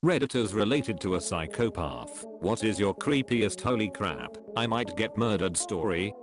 Redditors related to a psychopath. What is your creepiest holy crap, I might get murdered story?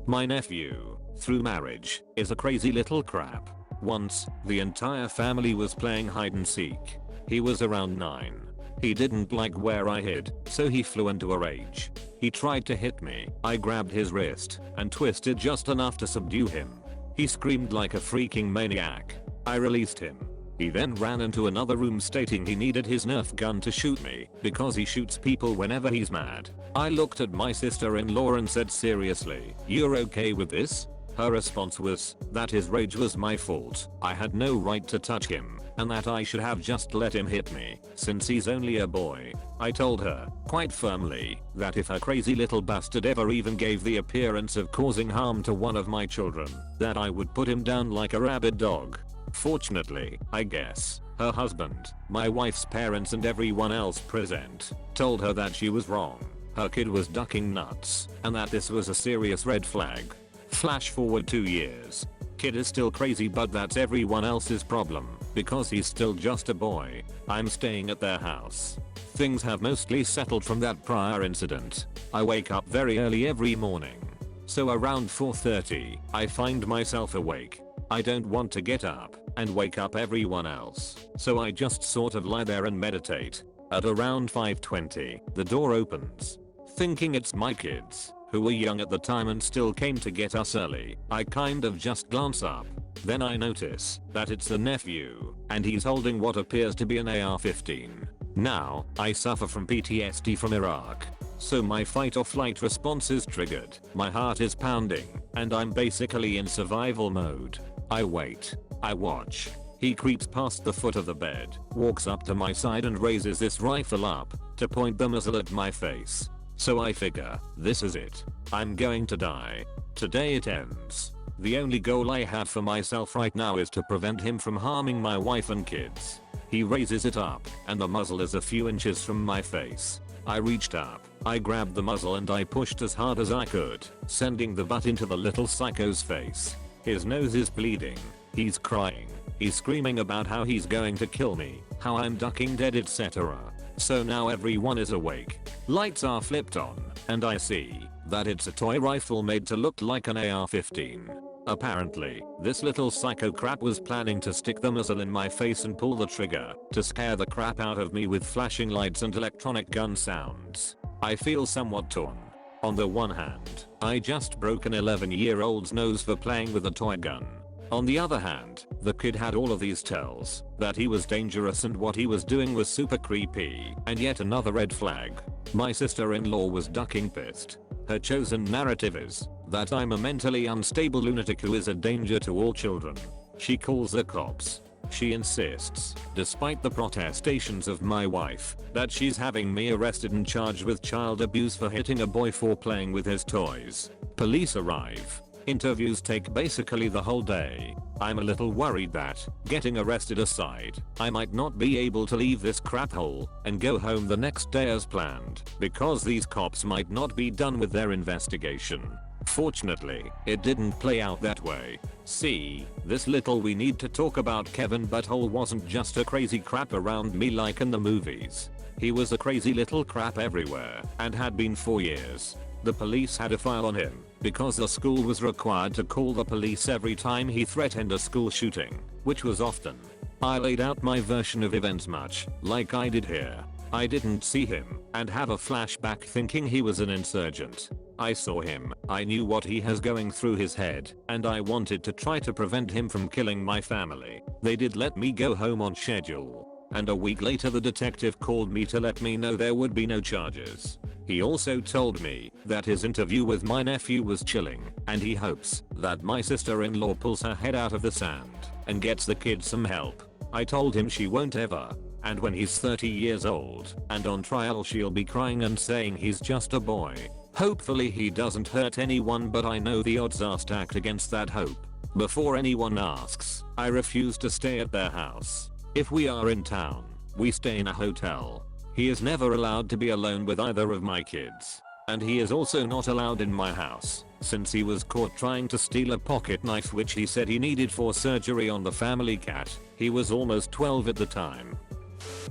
My nephew, through marriage, is a crazy little crap. Once, the entire family was playing hide and seek. He was around 9. He didn't like where I hid, so he flew into a rage. He tried to hit me. I grabbed his wrist and twisted just enough to subdue him. He screamed like a freaking maniac. I released him. He then ran into another room stating he needed his Nerf gun to shoot me because he shoots people whenever he's mad. I looked at my sister-in-law and said, seriously, you're okay with this? Her response was that his rage was my fault, I had no right to touch him, and that I should have just let him hit me since he's only a boy. I told her, quite firmly, that if a crazy little bastard ever even gave the appearance of causing harm to one of my children, that I would put him down like a rabid dog. Fortunately, I guess, her husband, my wife's parents and everyone else present told her that she was wrong. Her kid was ducking nuts, and that this was a serious red flag. Flash forward 2 years. Kid is still crazy, but that's everyone else's problem because he's still just a boy. I'm staying at their house. Things have mostly settled from that prior incident. I wake up very early every morning. So around 4:30, I find myself awake. I don't want to get up and wake up everyone else, so I just sort of lie there and meditate. At around 5:20, the door opens. Thinking it's my kids, who were young at the time and still came to get us early, I kind of just glance up. Then I notice that it's the nephew, and he's holding what appears to be an AR-15. Now, I suffer from PTSD from Iraq, so my fight or flight response is triggered. My heart is pounding, and I'm basically in survival mode. I wait. I watch. He creeps past the foot of the bed, walks up to my side and raises this rifle up to point the muzzle at my face. So I figure, this is it. I'm going to die. Today it ends. The only goal I have for myself right now is to prevent him from harming my wife and kids. He raises it up, and the muzzle is a few inches from my face. I reached up, I grabbed the muzzle and I pushed as hard as I could, sending the butt into the little psycho's face. His nose is bleeding. He's crying. He's screaming about how he's going to kill me, how I'm ducking dead, etc. So now everyone is awake. Lights are flipped on, and I see that it's a toy rifle made to look like an AR-15. Apparently, this little psycho crap was planning to stick the muzzle in my face and pull the trigger to scare the crap out of me with flashing lights and electronic gun sounds. I feel somewhat torn. On the one hand, I just broke an 11-year-old's nose for playing with a toy gun. On the other hand, the kid had all of these tells that he was dangerous and what he was doing was super creepy, and yet another red flag. My sister-in-law was ducking pissed. Her chosen narrative is that I'm a mentally unstable lunatic who is a danger to all children. She calls the cops. She insists, despite the protestations of my wife, that she's having me arrested and charged with child abuse for hitting a boy for playing with his toys. Police arrive. Interviews take basically the whole day. I'm a little worried that, getting arrested aside, I might not be able to leave this crap hole and go home the next day as planned because these cops might not be done with their investigation. Fortunately, it didn't play out that way. See, this little we need to talk about Kevin Butthole wasn't just a crazy crap around me like in the movies. He was a crazy little crap everywhere and had been for years. The police had a file on him because the school was required to call the police every time he threatened a school shooting, which was often. I laid out my version of events much like I did here. I didn't see him and have a flashback thinking he was an insurgent. I saw him, I knew what he has going through his head, and I wanted to try to prevent him from killing my family. They did let me go home on schedule. And a week later the detective called me to let me know there would be no charges. He also told me that his interview with my nephew was chilling, and he hopes that my sister-in-law pulls her head out of the sand and gets the kid some help. I told him she won't ever, and when he's 30 years old and on trial she'll be crying and saying he's just a boy. Hopefully he doesn't hurt anyone, but I know the odds are stacked against that hope. Before anyone asks, I refuse to stay at their house. If we are in town, we stay in a hotel. He is never allowed to be alone with either of my kids. And he is also not allowed in my house, since he was caught trying to steal a pocket knife which he said he needed for surgery on the family cat. He was almost 12 at the time.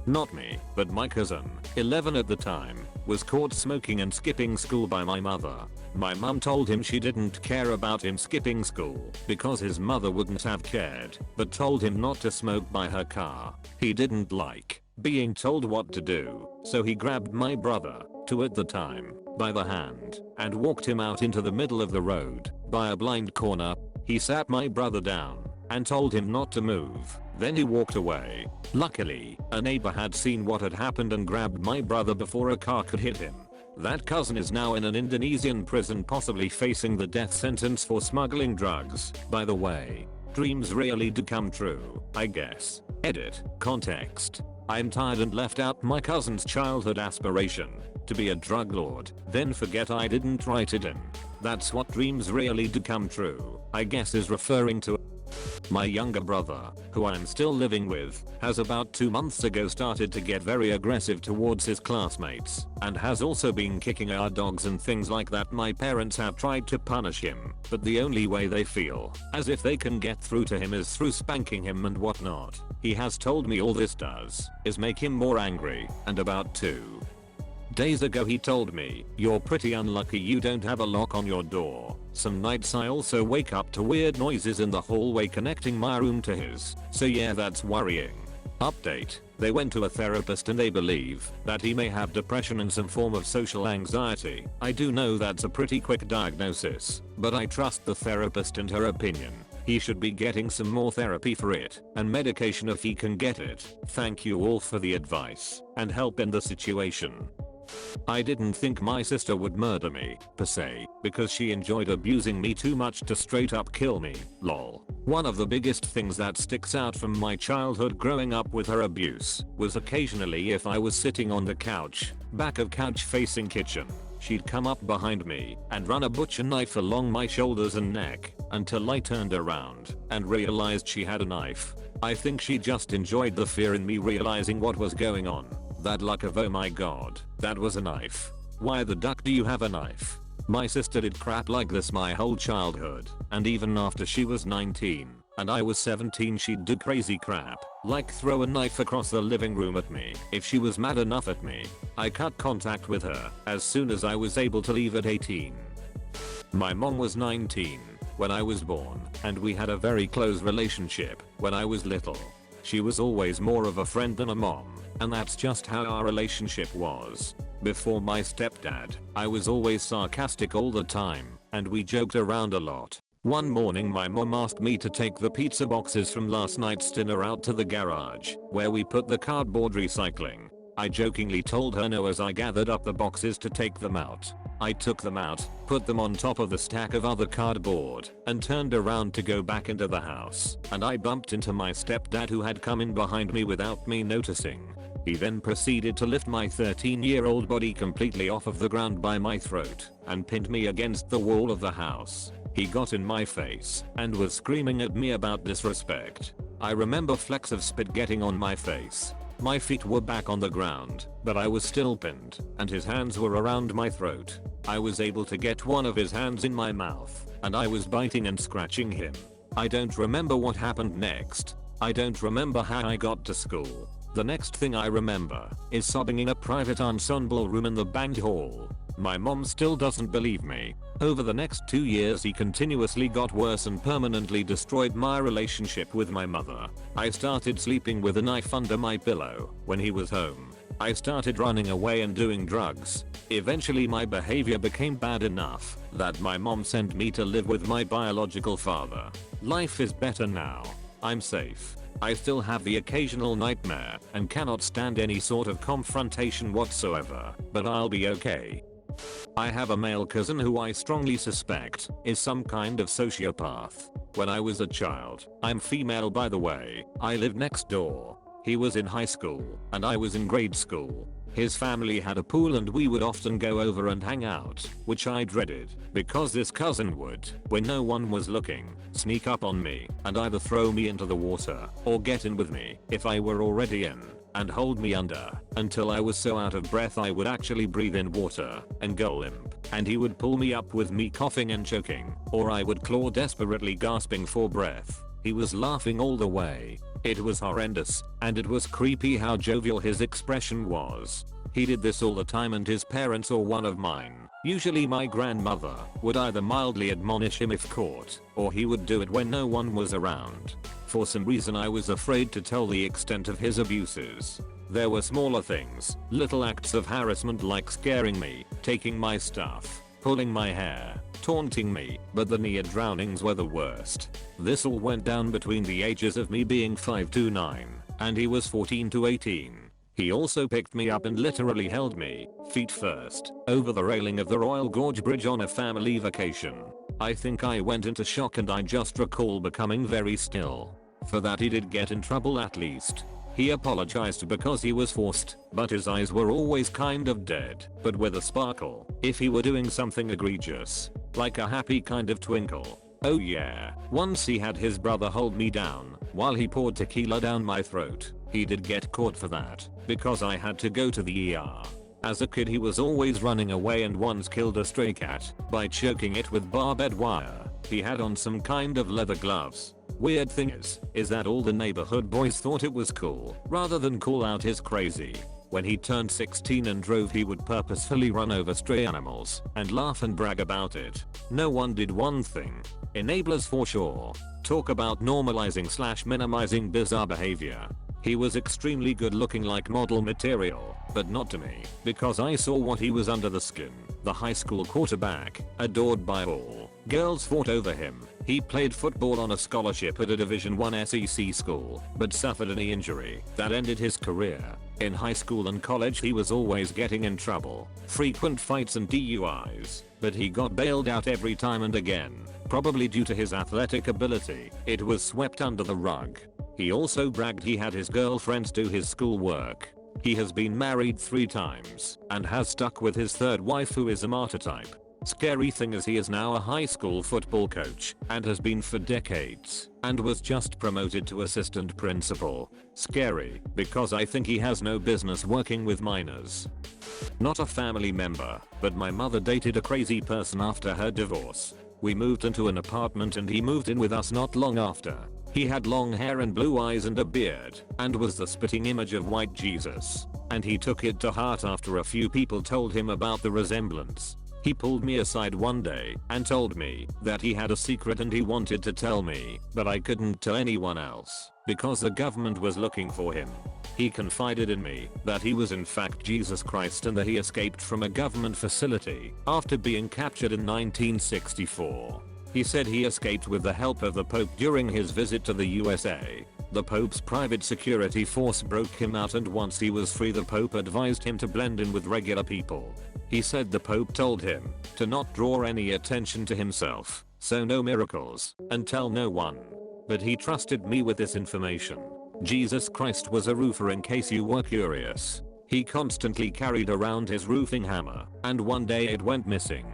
Not me, but my cousin, 11 at the time, was caught smoking and skipping school by my mother. My mum told him she didn't care about him skipping school because his mother wouldn't have cared, but told him not to smoke by her car. He didn't like being told what to do, so he grabbed my brother, 2 at the time, by the hand and walked him out into the middle of the road by a blind corner. He sat my brother down and told him not to move. Then he walked away. Luckily, a neighbor had seen what had happened and grabbed my brother before a car could hit him. That cousin is now in an Indonesian prison, possibly facing the death sentence for smuggling drugs. By the way, dreams really do come true, I guess. Edit. Context. I'm tired and left out my cousin's childhood aspiration to be a drug lord, then forget I didn't write it in. That's what dreams really do come true, I guess is referring to. My younger brother, who I'm still living with, has about 2 months ago started to get very aggressive towards his classmates and has also been kicking our dogs and things like that. My parents have tried to punish him, but the only way they feel as if they can get through to him is through spanking him and whatnot. He has told me all this does is make him more angry, and about 2 days ago he told me, "You're pretty unlucky you don't have a lock on your door." Some nights I also wake up to weird noises in the hallway connecting my room to his, so yeah, that's worrying. Update. They went to a therapist and they believe that he may have depression and some form of social anxiety. I do know that's a pretty quick diagnosis, but I trust the therapist and her opinion. He should be getting some more therapy for it and medication if he can get it. Thank you all for the advice and help in the situation. I didn't think my sister would murder me, per se, because she enjoyed abusing me too much to straight up kill me, lol. One of the biggest things that sticks out from my childhood growing up with her abuse was occasionally if I was sitting on the couch, back of couch facing kitchen, she'd come up behind me and run a butcher knife along my shoulders and neck until I turned around and realized she had a knife. I think she just enjoyed the fear in me realizing what was going on. That look of "oh my god, that was a knife. Why the duck do you have a knife?" My sister did crap like this my whole childhood, and even after she was 19 and I was 17 she'd do crazy crap, like throw a knife across the living room at me if she was mad enough at me. I cut contact with her as soon as I was able to leave at 18. My mom was 19 when I was born, and we had a very close relationship when I was little. She was always more of a friend than a mom, and that's just how our relationship was. Before my stepdad, I was always sarcastic all the time, and we joked around a lot. One morning my mom asked me to take the pizza boxes from last night's dinner out to the garage, where we put the cardboard recycling. I jokingly told her no as I gathered up the boxes to take them out. I took them out, put them on top of the stack of other cardboard, and turned around to go back into the house, and I bumped into my stepdad who had come in behind me without me noticing. He then proceeded to lift my 13-year-old body completely off of the ground by my throat and pinned me against the wall of the house. He got in my face and was screaming at me about disrespect. I remember flecks of spit getting on my face. My feet were back on the ground, but I was still pinned, and his hands were around my throat. I was able to get one of his hands in my mouth, and I was biting and scratching him. I don't remember what happened next. I don't remember how I got to school. The next thing I remember is sobbing in a private ensemble room in the band hall. My mom still doesn't believe me. Over the next 2 years he continuously got worse and permanently destroyed my relationship with my mother. I started sleeping with a knife under my pillow when he was home. I started running away and doing drugs. Eventually my behavior became bad enough that my mom sent me to live with my biological father. Life is better now. I'm safe. I still have the occasional nightmare and cannot stand any sort of confrontation whatsoever, but I'll be okay. I have a male cousin who I strongly suspect is some kind of sociopath. When I was a child, I'm female by the way, I lived next door. He was in high school and I was in grade school. His family had a pool and we would often go over and hang out, which I dreaded because this cousin would, when no one was looking, sneak up on me and either throw me into the water or get in with me if I were already in, and hold me under until I was so out of breath I would actually breathe in water and go limp, and he would pull me up with me coughing and choking, or I would claw desperately gasping for breath. He was laughing all the way. It was horrendous, and it was creepy how jovial his expression was. He did this all the time, and his parents or one of mine, usually my grandmother, would either mildly admonish him if caught, or he would do it when no one was around. For some reason I was afraid to tell the extent of his abuses. There were smaller things, little acts of harassment like scaring me, taking my stuff, pulling my hair, taunting me, but the near drownings were the worst. This all went down between the ages of me being 5 to 9, and he was 14 to 18. He also picked me up and literally held me, feet first, over the railing of the Royal Gorge Bridge on a family vacation. I think I went into shock, and I just recall becoming very still. For that he did get in trouble at least. He apologized because he was forced, but his eyes were always kind of dead, but with a sparkle, if he were doing something egregious. Like a happy kind of twinkle. Oh yeah, once he had his brother hold me down, while he poured tequila down my throat. He did get caught for that, because I had to go to the ER. As a kid he was always running away, and once killed a stray cat, by choking it with barbed wire. He had on some kind of leather gloves. Weird thing is that all the neighborhood boys thought it was cool, rather than call out his crazy. When he turned 16 and drove, he would purposefully run over stray animals, and laugh and brag about it. No one did one thing. Enablers for sure. Talk about normalizing / minimizing bizarre behavior. He was extremely good looking, like model material, but not to me, because I saw what he was under the skin. The high school quarterback, adored by all. Girls fought over him. He played football on a scholarship at a Division I SEC school, but suffered a knee injury that ended his career. In high school and college he was always getting in trouble, frequent fights and DUIs, but he got bailed out every time and again, probably due to his athletic ability. It was swept under the rug. He also bragged he had his girlfriends do his schoolwork. He has been married 3 times and has stuck with his 3rd wife, who is a martyr type. Scary thing is he is now a high school football coach and has been for decades, and was just promoted to assistant principal. Scary, because I think he has no business working with minors. Not a family member, but my mother dated a crazy person after her divorce. We moved into an apartment and he moved in with us not long after. He had long hair and blue eyes and a beard, and was the spitting image of white Jesus. And he took it to heart after a few people told him about the resemblance. He pulled me aside one day and told me that he had a secret and he wanted to tell me, but I couldn't tell anyone else because the government was looking for him. He confided in me that he was in fact Jesus Christ, and that he escaped from a government facility after being captured in 1964. He said he escaped with the help of the Pope during his visit to the USA. The Pope's private security force broke him out, and once he was free the Pope advised him to blend in with regular people. He said the Pope told him to not draw any attention to himself, so no miracles, and tell no one. But he trusted me with this information. Jesus Christ was a roofer, in case you were curious. He constantly carried around his roofing hammer, and one day it went missing.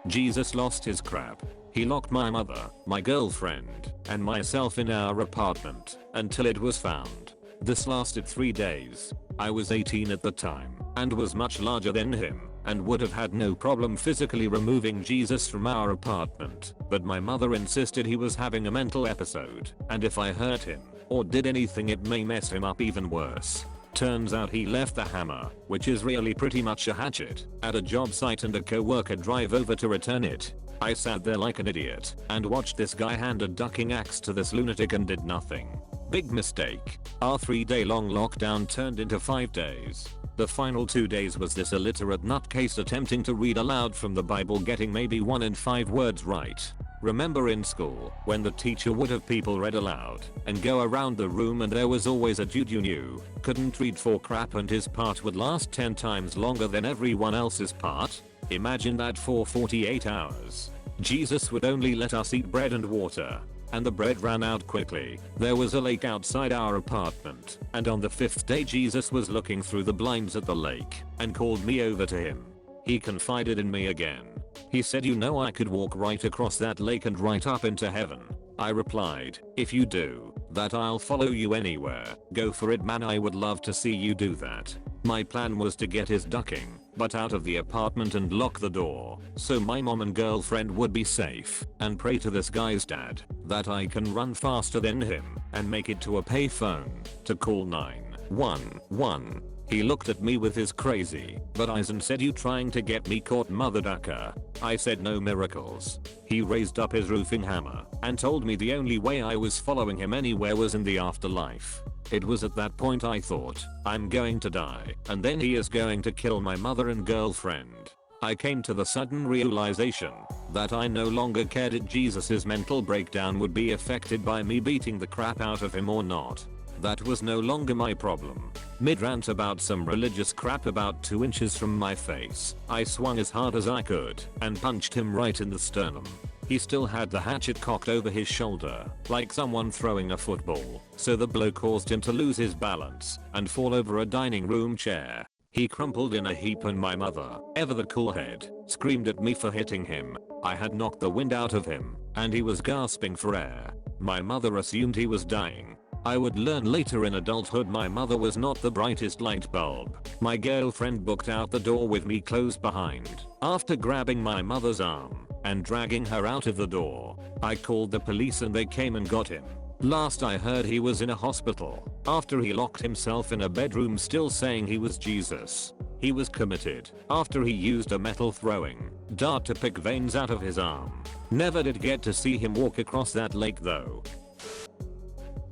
Jesus lost his crap. He locked my mother, my girlfriend, and myself in our apartment until it was found. This lasted 3 days. I was 18 at the time and was much larger than him, and would have had no problem physically removing Jesus from our apartment, but my mother insisted he was having a mental episode, and if I hurt him or did anything it may mess him up even worse. Turns out he left the hammer, which is really pretty much a hatchet, at a job site, and a co-worker drive over to return it. I sat there like an idiot and watched this guy hand a ducking axe to this lunatic and did nothing. Big mistake. Our 3-day-long lockdown turned into 5 days. The final 2 days was this illiterate nutcase attempting to read aloud from the Bible, getting maybe 1 in 5 words right. Remember in school, when the teacher would have people read aloud and go around the room, and there was always a dude you knew couldn't read for crap, and his part would last 10 times longer than everyone else's part? Imagine that for 48 hours. Jesus would only let us eat bread and water, and the bread ran out quickly. There was a lake outside our apartment, and on the 5th day Jesus was looking through the blinds at the lake and called me over to him. He confided in me again. He said, "You know, I could walk right across that lake and right up into heaven." I replied, "If you do that, I'll follow you anywhere. Go for it, man. I would love to see you do that." My plan was to get his ducking butt out of the apartment and lock the door so my mom and girlfriend would be safe, and pray to this guy's dad that I can run faster than him. and make it to a payphone to call 911. He looked at me with his crazy but eyes and said, "You trying to get me caught, mother ducker?" I said, "No miracles." He raised up his roofing hammer and told me the only way I was following him anywhere was in the afterlife. It was at that point I thought, I'm going to die, and then he is going to kill my mother and girlfriend. I came to the sudden realization that I no longer cared if Jesus' mental breakdown would be affected by me beating the crap out of him or not. That was no longer my problem. Mid-rant about some religious crap about 2 inches from my face, I swung as hard as I could and punched him right in the sternum. He still had the hatchet cocked over his shoulder, like someone throwing a football, so the blow caused him to lose his balance and fall over a dining room chair. He crumpled in a heap and my mother, ever the cool head, screamed at me for hitting him. I had knocked the wind out of him, and he was gasping for air. My mother assumed he was dying. I would learn later in adulthood my mother was not the brightest light bulb. My girlfriend booked out the door with me closed behind. After grabbing my mother's arm and dragging her out of the door, I called the police and they came and got him. Last I heard he was in a hospital after he locked himself in a bedroom still saying he was Jesus. He was committed after he used a metal throwing dart to pick veins out of his arm. Never did get to see him walk across that lake though.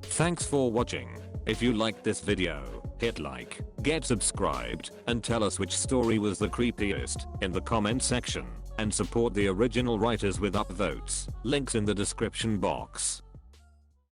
Thanks for watching. If you liked this video, hit like, get subscribed, and tell us which story was the creepiest in the comment section, and support the original writers with upvotes. Links in the description box.